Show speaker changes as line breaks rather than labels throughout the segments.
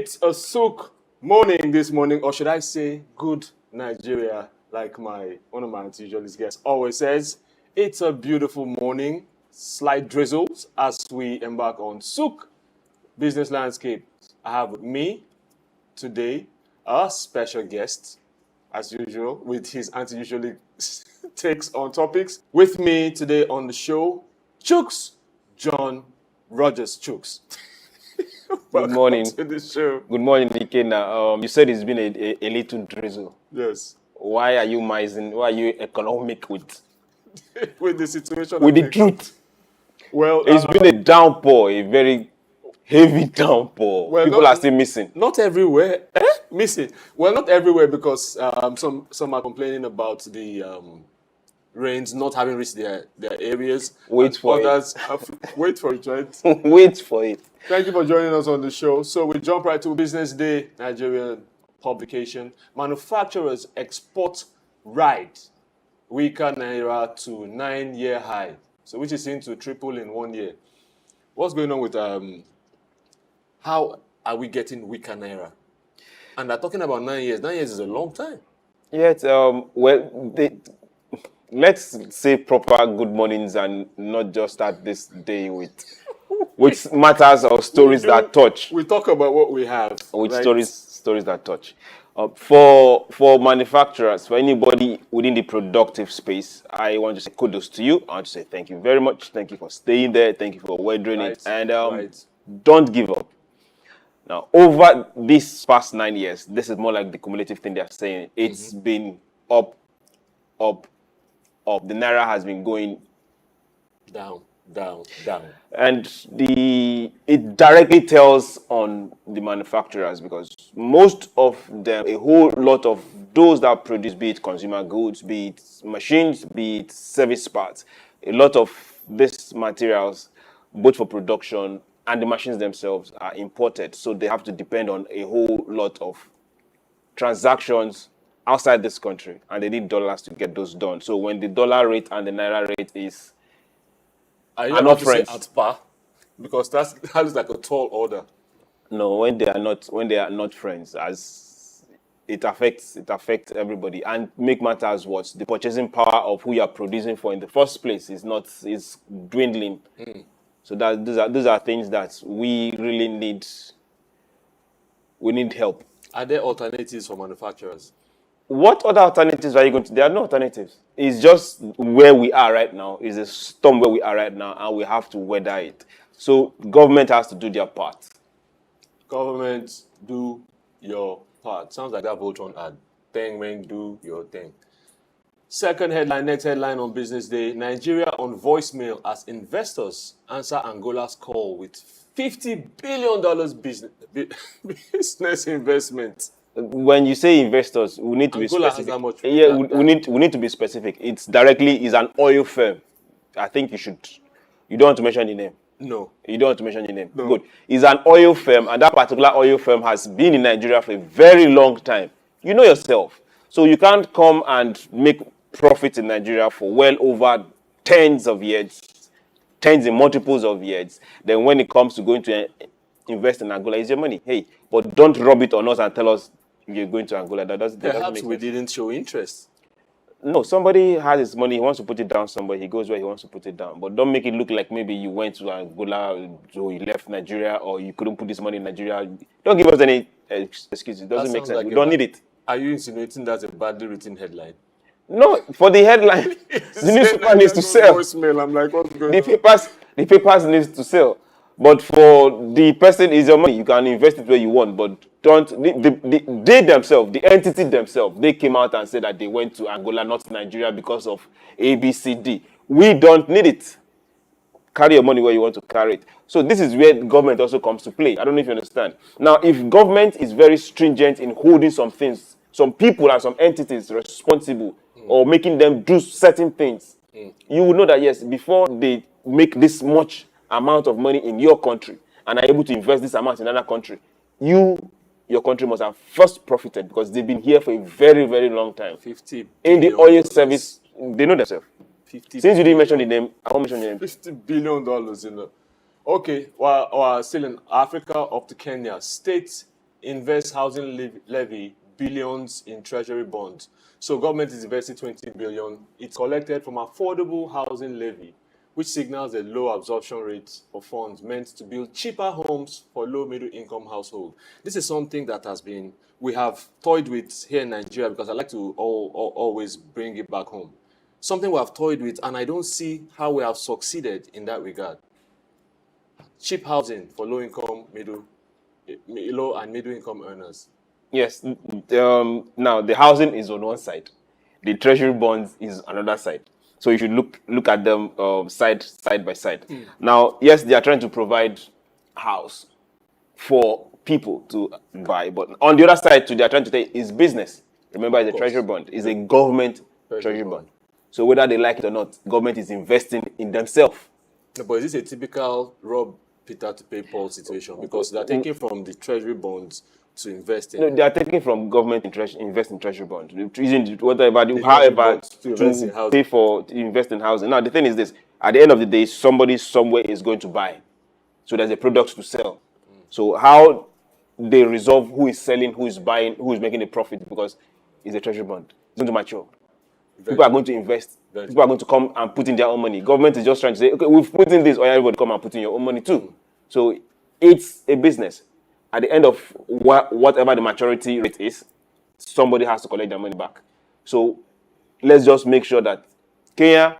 It's a Souq morning this morning, or should I say good Nigeria, like one of my usual guests always says. It's a beautiful morning, slight drizzles as we embark on Souq Business Landscape. I have with me today a special guest, as usual, with his anti-usually takes on topics. With me today on the show, Chooks, John Rogers Chooks.
Good morning.
To the show.
Good morning, Ikena. You said it's been a little drizzle.
Yes.
Why are you mising? Why are you economic with
With the situation.
the truth?
Well,
It's been a downpour, a very heavy downpour.
Well,
People are still missing.
Not everywhere. Missing. Well, not everywhere because some are complaining about the rains not having reached their areas.
Wait for it.
Wait for it, right?
Wait for it.
Thank you for joining us on the show. So we jump right to Business Day, Nigerian publication. Manufacturers export ride weaker Naira to 9-year high. So which is seen to triple in 1 year. What's going on with how are we getting weaker Naira? And they're talking about 9 years. 9 years is a long time.
Yes, let's say proper good mornings and not just start this day with matters or stories that touch.
We talk about what we have.
With
right?
stories that touch. For manufacturers, for anybody within the productive space, I want to say kudos to you. I want to say thank you very much. Thank you for staying there. Thank you for weathering it. And don't give up. Now, over these past 9 years, this is more like the cumulative thing they're saying. It's been up. The Naira has been going
down.
And it directly tells on the manufacturers because most of them, a whole lot of those that produce, be it consumer goods, be it machines, be it service parts, a lot of these materials, both for production and the machines themselves, are imported. So they have to depend on a whole lot of transactions outside this country, and they need dollars to get those done. So when the dollar rate and the Naira rate is
not friends at par, because that looks like a tall order.
No, when they are not friends, as it affects everybody. And make matters worse, the purchasing power of who you are producing for in the first place is dwindling. So those are things that we really need. We need help.
Are there alternatives for manufacturers?
What other alternatives are you going to? There are no alternatives. It's just where we are right now. It's a storm where we are right now, and we have to weather it. So government has to do their part.
Government, do your part. Sounds like that Voltron ad. Thing, do your thing. Second headline, next headline on Business Day. Nigeria on voicemail as investors answer Angola's call with $50 billion business investment.
When you say investors, we need to be specific.
Has that much
we need to be specific. It's an oil firm. I think you don't want to mention the name.
No.
You don't want to mention the name.
No.
Good. It's an oil firm, and that particular oil firm has been in Nigeria for a very long time. You know yourself. So you can't come and make profit in Nigeria for well over tens of years, tens in multiples of years. Then when it comes to going to invest in Angola, it's your money. Hey, but don't rub it on us and tell us you're going to Angola.
Perhaps we didn't show interest.
No, somebody has his money, he wants to put it down somewhere, he goes where he wants to put it down. But don't make it look like maybe you went to Angola, so you left Nigeria, or you couldn't put this money in Nigeria. Don't give us any excuses. It doesn't make sense. We don't need it.
Are you insinuating that's a badly written headline?
No, for the headline, the newspaper needs to sell.
Voicemail. I'm like, what's going on?
The papers needs to sell. But for the person, is your money. You can invest it where you want, but don't. They themselves, the entity themselves, they came out and said that they went to Angola, not Nigeria, because of ABCD. We don't need it. Carry your money where you want to carry it. So this is where the government also comes to play. I don't know if you understand. Now, if government is very stringent in holding some things, some people and some entities responsible, or making them do certain things, you will know that, yes, before they make this much amount of money in your country and are able to invest this amount in another country, your country must have first profited because they've been here for a very, very long time.
50
in the oil service, they know themselves.
50
Since you didn't mention the name, I won't mention the name.
$50 billion, Okay, well, still in Africa, up to Kenya, state invest housing levy billions in treasury bonds. So government is investing 20 billion. It's collected from affordable housing levy, which signals a low absorption rate of funds meant to build cheaper homes for low middle income households. This is something that we have toyed with here in Nigeria, because I like to always bring it back home. Something we have toyed with, and I don't see how we have succeeded in that regard. Cheap housing for low and middle income earners.
Yes. Now the housing is on one side, the treasury bonds is another side. So you should look at them side by side. Now, yes, they are trying to provide house for people to buy, but on the other side, too, they are trying to say is business. Remember, it's a treasury bond. It's a government treasury bond. So whether they like it or not, government is investing in themselves.
No, but is this a typical rob Peter to pay Paul situation? Because they're taking from the treasury bonds to invest in.
No, they are taking from government invest in treasury bonds, using whatever, however, to pay to invest in housing. Now the thing is this: at the end of the day, somebody somewhere is going to buy, so there's a product to sell. So how they resolve who is selling, who is buying, who is making a profit, because it's a treasury bond. It's going to mature. People are going to invest. People are going to come and put in their own money. Government is just trying to say, okay, we've put in this, or everybody come and put in your own money too. So it's a business. At the end of whatever the maturity rate is, somebody has to collect their money back. So let's just make sure that Kenya,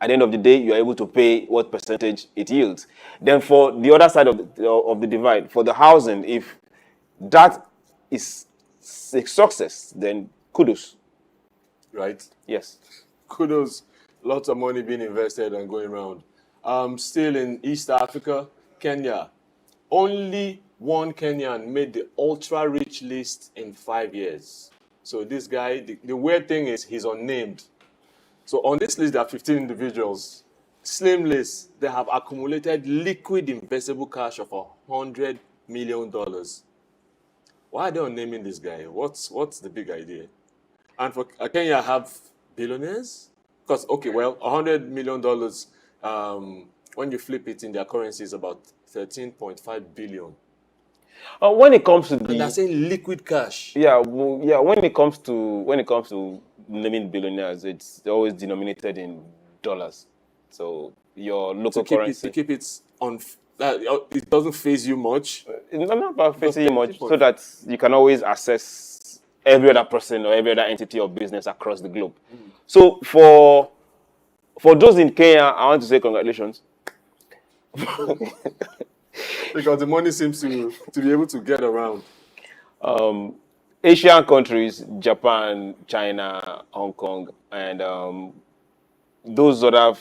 at the end of the day, you are able to pay what percentage it yields. Then for the other side of the divide, for the housing, if that is a success, then kudos.
Right?
Yes.
Kudos. Lots of money being invested and going around. Still in East Africa, Kenya. Only one Kenyan made the ultra-rich list in 5 years. So this guy, the weird thing is he's unnamed. So on this list, there are 15 individuals. Slim list, they have accumulated liquid investable cash of $100 million. Why are they unnaming this guy? What's the big idea? And for Kenya, have billionaires? Because, okay, well, $100 million, when you flip it in their currency, is about 13.5 billion.
When it comes to
And they're saying liquid cash.
Yeah, When it comes to naming billionaires, it's always denominated in dollars. So your local currency.
To keep it on, it doesn't phase you much.
It's not about facing you much, so that you can always assess every other person or every other entity or business across the globe. So for those in Kenya, I want to say congratulations.
Because the money seems to be able to get around.
Asian countries, Japan, China, Hong Kong, and those other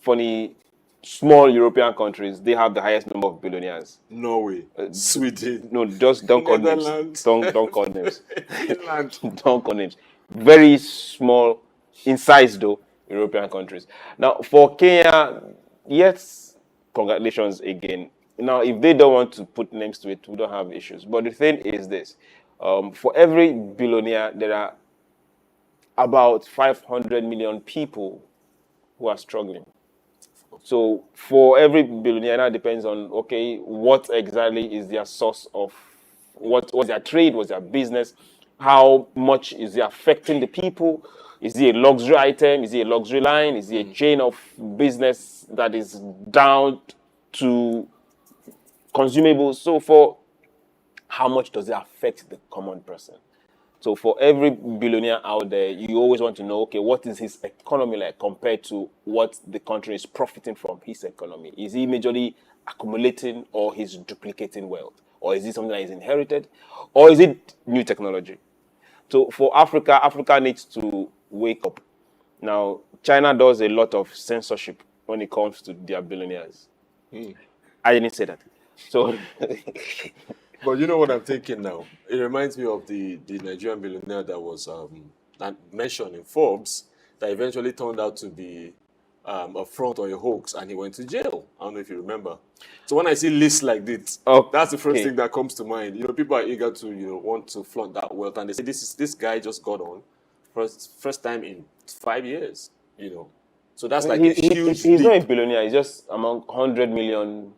funny small European countries, they have the highest number of billionaires.
Norway, Sweden.
No, just don't call names.
Netherlands.
Don't call names.
Finland.
Don't call names. Very small in size, though, European countries. Now, for Kenya, yes, congratulations again. Now, if they don't want to put names to it, we don't have issues. But the thing is this. For every billionaire, there are about 500 million people who are struggling. So for every billionaire, that depends on, okay, what exactly is their source of, what's their trade, what's their business, how much is it affecting the people? Is it a luxury item? Is it a luxury line? Is it a chain of business that is down to consumables? So for how much does it affect the common person? So for every billionaire out there, you always want to know, okay, what is his economy like compared to what the country is profiting from his economy? Is he majorly accumulating, or he's duplicating wealth? Or is it something that is inherited? Or is it new technology? So for Africa, Africa needs to wake up. Now, China does a lot of censorship when it comes to their billionaires. I didn't say that. So...
But you know what I'm thinking now? It reminds me of the Nigerian billionaire that was mentioned in Forbes, that eventually turned out to be a front or a hoax, and he went to jail. I don't know if you remember. So when I see lists like this, that's the first thing that comes to mind. You know, people are eager to want to flaunt that wealth, and they say this guy just got on first time in 5 years. You know, so that's like a huge.
He's not a billionaire. He's just among 100 million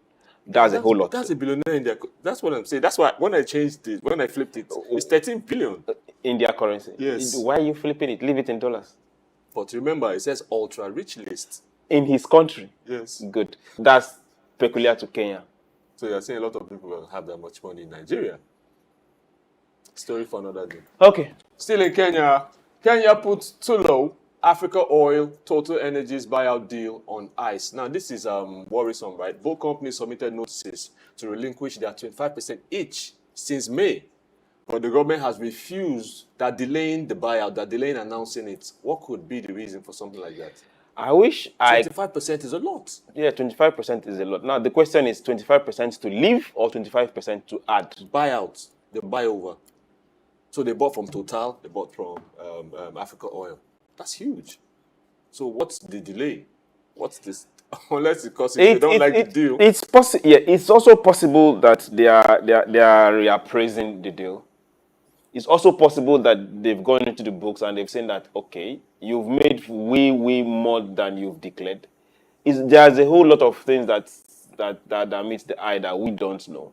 That's a whole lot.
That's a billionaire in their. That's what I'm saying. That's why when I changed it, when I flipped it, it's 13 billion.
In their currency.
Yes.
Why are you flipping it? Leave it in dollars.
But remember, it says ultra rich list.
In his country.
Yes.
Good. That's peculiar to Kenya.
So you're saying a lot of people will have that much money in Nigeria. Story for another day.
Okay.
Still in Kenya, Kenya puts Tullow Africa Oil Total Energies buyout deal on ice. Now, this is worrisome, right? Both companies submitted notices to relinquish their 25% each since May. But the government has refused, that delaying the buyout, that delaying announcing it. What could be the reason for something like that?
I wish
25% is a lot.
Yeah, 25% is a lot. Now, the question is 25% to leave or 25% to add?
Buyout, the buyover. So they bought from Total, they bought from Africa Oil. That's huge. So what's the delay? What's this? Unless because they don't like the deal.
It's possible. Yeah, it's also possible that they are reappraising the deal. It's also possible that they've gone into the books and they've said that, okay, you've made way more than you've declared. There's a whole lot of things that meets the eye that we don't know.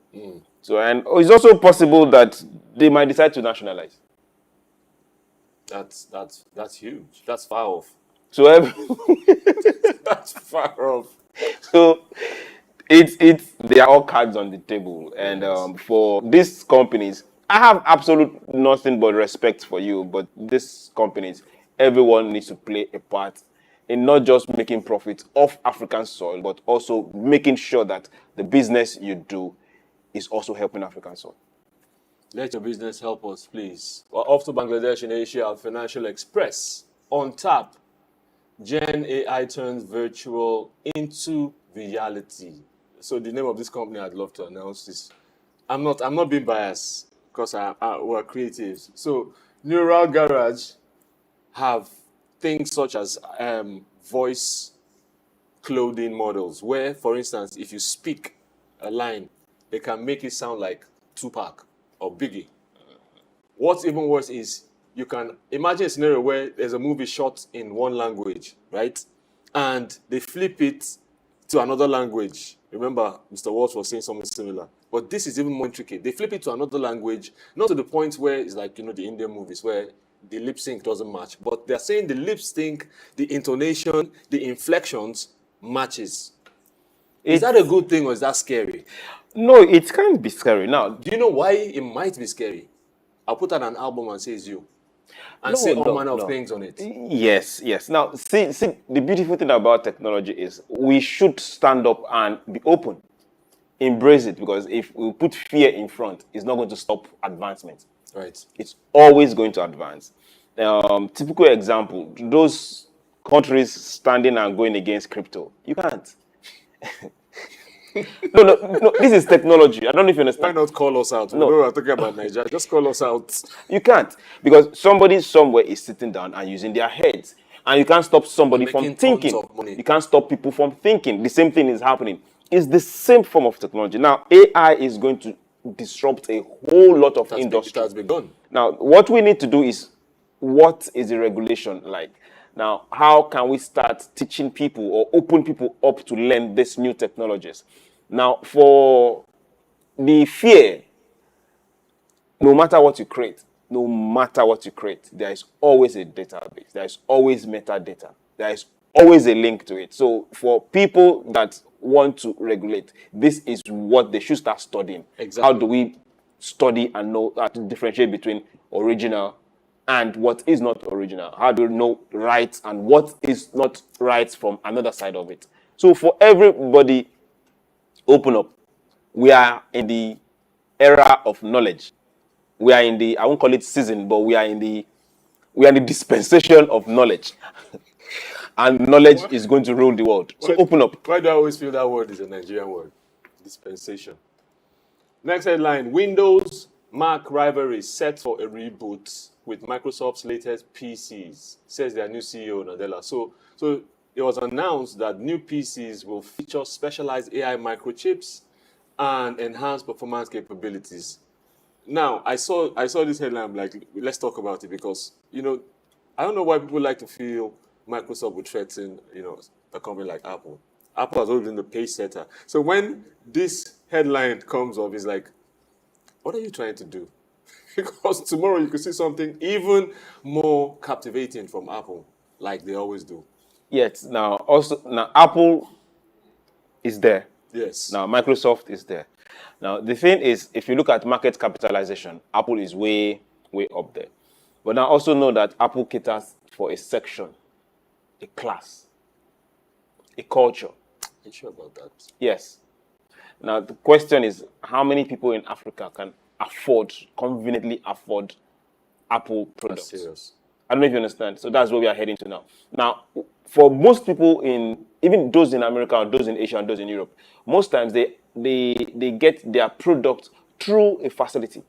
So, and it's also possible that they might decide to nationalize.
That's huge. That's far off.
So
That's far off.
So there are all cards on the table, and for these companies, I have absolute nothing but respect for you. But these companies, everyone needs to play a part in not just making profits off African soil, but also making sure that the business you do is also helping African soil.
Let your business help us, please. We're off to Bangladesh in Asia at Financial Express. On tap, Gen AI turns virtual into reality. So the name of this company, I'd love to announce this. I'm not being biased because we're creatives. So Neural Garage have things such as voice clothing models, where, for instance, if you speak a line, they can make it sound like Tupac or Biggie. What's even worse is you can imagine a scenario where there's a movie shot in one language, right? And they flip it to another language. Remember, Mr. Walsh was saying something similar. But this is even more intricate. They flip it to another language, not to the point where it's like, the Indian movies where the lip sync doesn't match. But they're saying the lip sync, the intonation, the inflections matches. Is that a good thing or is that scary?
No, it can't be scary. Now,
do you know why it might be scary? I'll put out an album and say it's you. And say all manner of things on it.
Yes. Now, see, the beautiful thing about technology is we should stand up and be open. Embrace it, because if we put fear in front, it's not going to stop advancement.
Right.
It's always going to advance. Typical example, those countries standing and going against crypto. You can't. No, this is technology. I don't know if you understand.
Why not call us out?
No.
We're talking about Nigeria. Just call us out.
You can't, because somebody somewhere is sitting down and using their heads. And you can't stop somebody from thinking. You can't stop people from thinking. The same thing is happening. It's the same form of technology. Now, AI is going to disrupt a whole lot of industry.
It has begun.
Now, what we need to do is, what is the regulation like? Now, how can we start teaching people or open people up to learn these new technologies? Now, for the fear, no matter what you create, there is always a database. There is always metadata. There is always a link to it. So for people that want to regulate, this is what they should start studying.
Exactly.
How do we study and know how to differentiate between original and what is not original? How do we know rights and what is not rights from another side of it? So for everybody, open up. We are in the era of knowledge. We are in the, I won't call it season, but we are in the dispensation of knowledge. And knowledge is going to rule the world. So open up.
Why do I always feel that word is a Nigerian word? Dispensation. Next headline, Windows Mac rivalry set for a reboot with Microsoft's latest PCs, says their new CEO, Nadella. So it was announced that new PCs will feature specialized AI microchips and enhanced performance capabilities. Now, I saw this headline, I'm like, let's talk about it, because, I don't know why people like to feel Microsoft would threaten, a company like Apple. Apple has always been the pace setter. So when this headline comes up, it's like, what are you trying to do? Because tomorrow you could see something even more captivating from Apple, like they always do.
Yet now Apple is there.
Yes.
Now Microsoft is there. Now the thing is, if you look at market capitalization, Apple is way up there. But now also know that Apple caters for a section, a class, a culture.
Are you sure about that?
Yes. Now the question is, how many people in Africa can conveniently afford Apple
That's
products?
serious.
I don't know if you understand. So that's where we are heading to now. Now, for most people even those in America or those in Asia and those in Europe, most times they get their product through a facility.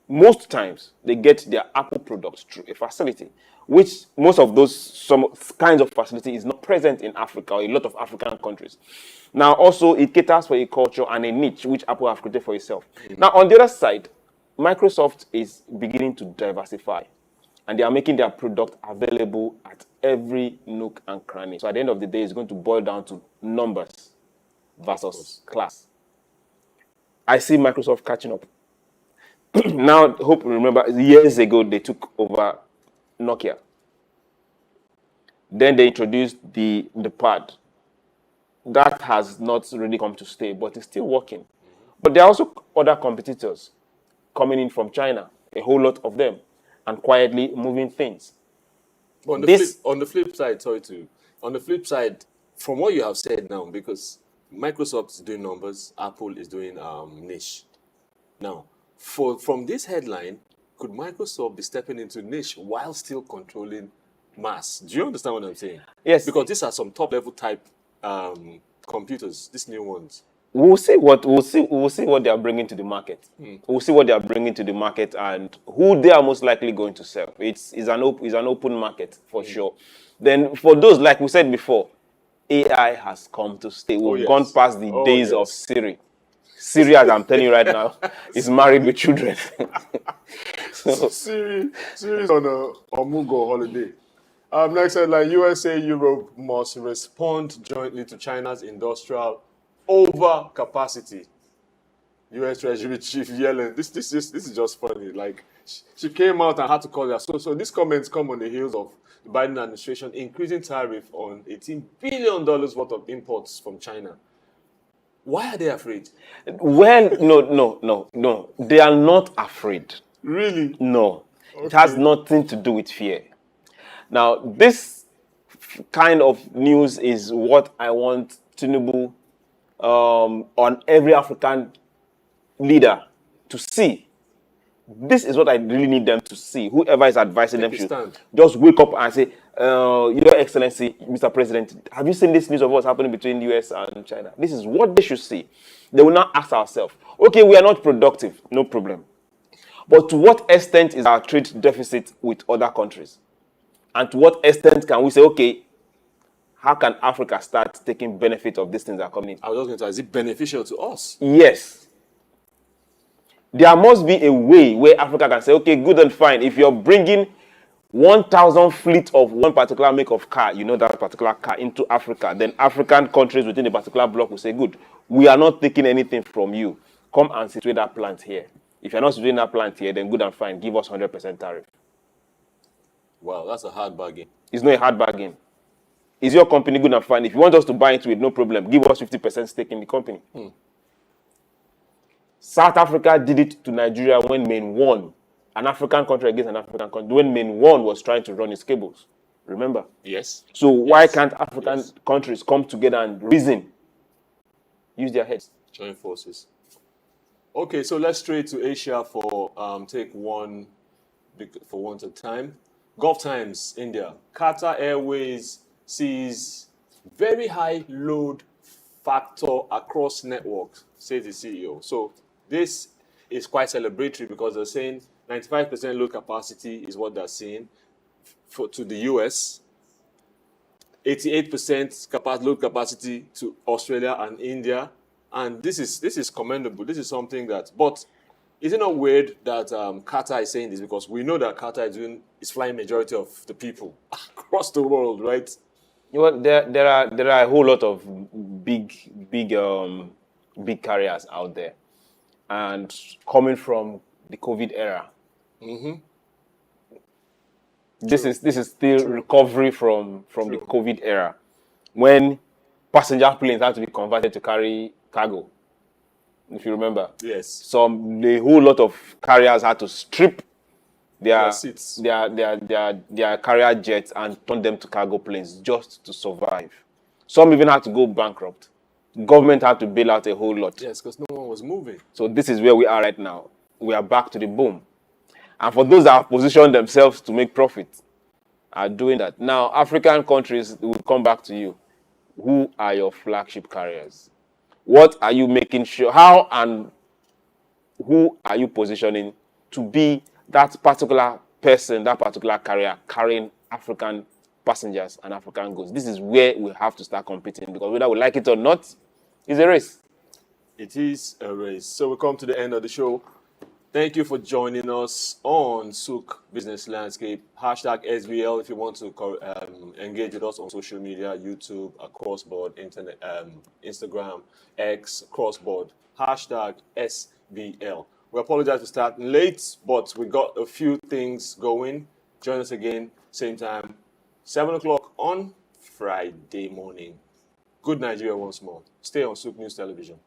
Most times they get their Apple products through a facility, which most of those some kinds of facility is not present in Africa or a lot of African countries. Now, also it caters for a culture and a niche which Apple have created for itself. Now, on the other side, Microsoft is beginning to diversify, and they are making their product available at every nook and cranny. So at the end of the day, it's going to boil down to numbers versus class. I see Microsoft catching up. Now, hope you remember, years ago, they took over Nokia. Then they introduced the pad. That has not really come to stay, but it's still working. But there are also other competitors coming in from China, a whole lot of them, and quietly moving things.
But on the flip side, from what you have said now, because Microsoft is doing numbers, Apple is doing niche. Now, from this headline, could Microsoft be stepping into niche while still controlling mass? Do you understand what I'm saying?
Yes.
Because these are some top level type computers, these new ones.
We'll see what they are bringing to the market. We'll see what they are bringing to the market and who they are most likely going to sell. It's an open market for sure. Then for those, like we said before, AI has come to stay. We've gone past the days of Siri. Siri, as I'm telling you right now, is married with children.
Siri's on a Mugo holiday. Next headline, USA, Europe must respond jointly to China's industrial overcapacity. US Treasury Chief Yellen. This is just funny. Like, she came out and had to call her. So these comments come on the heels of the Biden administration increasing tariff on $18 billion worth of imports from China. Why are they afraid?
Well, no. They are not afraid.
Really?
No. Okay. It has nothing to do with fear. Now, this kind of news is what I want Tinubu on every African leader to see. This is what I really need them to see. Whoever is advising them should just wake up and say, Your Excellency, Mr. President, have you seen this news of what's happening between the US and China? This is what they should see. They will not ask ourselves, okay, we are not productive, no problem. But to what extent is our trade deficit with other countries? And to what extent can we say, okay, how can Africa start taking benefit of these things that are coming in?
I was just going to ask, is it beneficial to us?
Yes. There must be a way where Africa can say, okay, good and fine. If you're bringing 1,000 fleet of one particular make of car, that particular car into Africa, then African countries within a particular block will say, good, we are not taking anything from you. Come and situate that plant here. If you're not situating that plant here, then good and fine, give us 100% tariff.
Wow, that's a hard bargain.
It's not a hard bargain. Is your company good and fine? If you want us to buy into it, no problem. Give us 50% stake in the company. South Africa did it to Nigeria when Main 1, an African country against an African country, when Main 1 was trying to run its cables. Remember?
Yes.
So why can't African countries come together and reason? Use their heads.
Join forces. Okay, so let's straight to Asia for take one for one at a time. Gulf Times, India. Qatar Airways sees very high load factor across networks, says the CEO. So this is quite celebratory because they're saying 95% load capacity is what they're seeing to the US, 88% load capacity to Australia and India, and this is commendable. This is something that, but is it not weird that Qatar is saying this, because we know that Qatar is flying majority of the people across the world, right?
You know, there are a whole lot of big carriers out there, and coming from the COVID era, this is still recovery from the COVID era, when passenger planes had to be converted to carry cargo. If you remember,
Yes.
a whole lot of carriers had to strip their
seats.
their carrier jets and turn them to cargo planes just to survive. Some even had to go bankrupt. Government had to bail out a whole lot.
Yes, because no one was moving.
So this is where we are right now. We are back to the boom. And for those that have positioned themselves to make profit, are doing that. Now, African countries will come back to you. Who are your flagship carriers? What are you making sure? How and who are you positioning to be that particular person, that particular carrier carrying African passengers and African goods? This is where we have to start competing, because whether we like it or not, it's a race.
It is a race. So we come to the end of the show. Thank you for joining us on Souq Business Landscape. Hashtag SBL if you want to engage with us on social media, YouTube, crossboard, internet, Instagram, X, crossboard. Hashtag SBL. We apologize for starting late, but we got a few things going. Join us again, same time, 7 o'clock on Friday morning. Good Nigeria once more. Stay on Souq News Television.